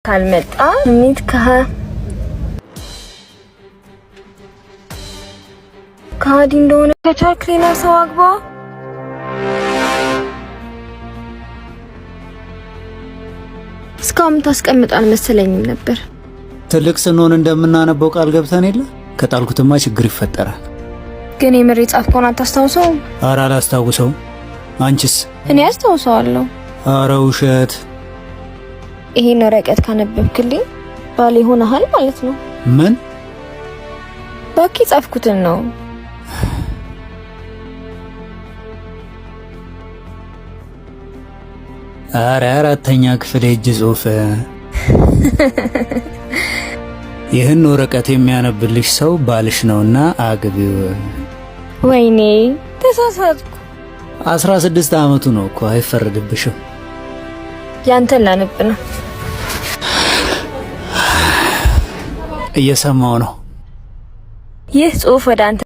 ካልመጣ እንት ካዲ እንደሆነ ከቻልክ ሌላ ሰው አግባ። እስካሁን ታስቀምጣል መሰለኝም ነበር። ትልቅ ስንሆን እንደምናነበው ቃል ገብተን የለ ከጣልኩትማ ችግር ይፈጠራል። ግን የምር ጻፍከውን አታስታውሰው? ኧረ አላስታውሰው። አንቺስ? እኔ አስታውሰዋለሁ። ኧረ ውሸት። ይሄን ወረቀት ካነበብክልኝ ባሌ ሆነሃል ማለት ነው። ምን? ባኪ ጻፍኩትን ነው። ኧረ አራተኛ ክፍል እጅ ጽሑፍ። ይህን ወረቀት የሚያነብልሽ ሰው ባልሽ ነውና አግቢው። ወይኔ ተሳሳትኩ። 16 ዓመቱ ነው እኮ አይፈረድብሽም። ያንተን ላነብ ነው። እየሰማው ነው። ይህ ጽሑፍ ወደ አንተ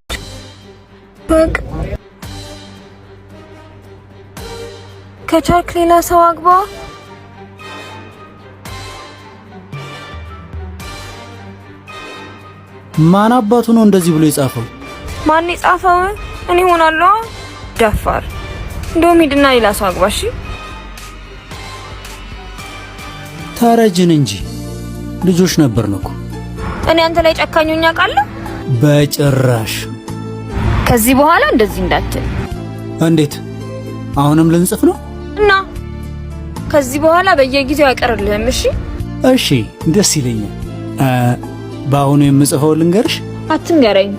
በቃ ከቻልክ ሌላ ሰው አግባ። ማን አባቱ ነው እንደዚህ ብሎ የጻፈው? ማን የጻፈው? እኔ ሆናለሁ። ደፋር። እንደውም ሂድና ሌላ ሰው አግባ። እሺ ታረጅን እንጂ ልጆች ነበርን እኮ። እኔ አንተ ላይ ጨካኙኛ ቃለሁ? በጭራሽ። ከዚህ በኋላ እንደዚህ እንዳትል። እንዴት? አሁንም ልንጽፍ ነው? እና ከዚህ በኋላ በየጊዜው አይቀርልህም። እሺ እሺ፣ ደስ ይለኛል። በአሁኑ የምጽፈው ልንገርሽ? አትንገረኝ።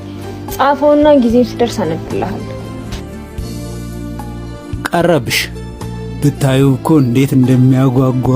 ጻፈውና ጊዜው ሲደርስ አነብልሃለሁ። ቀረብሽ። ብታዩ እኮ እንዴት እንደሚያጓጓ።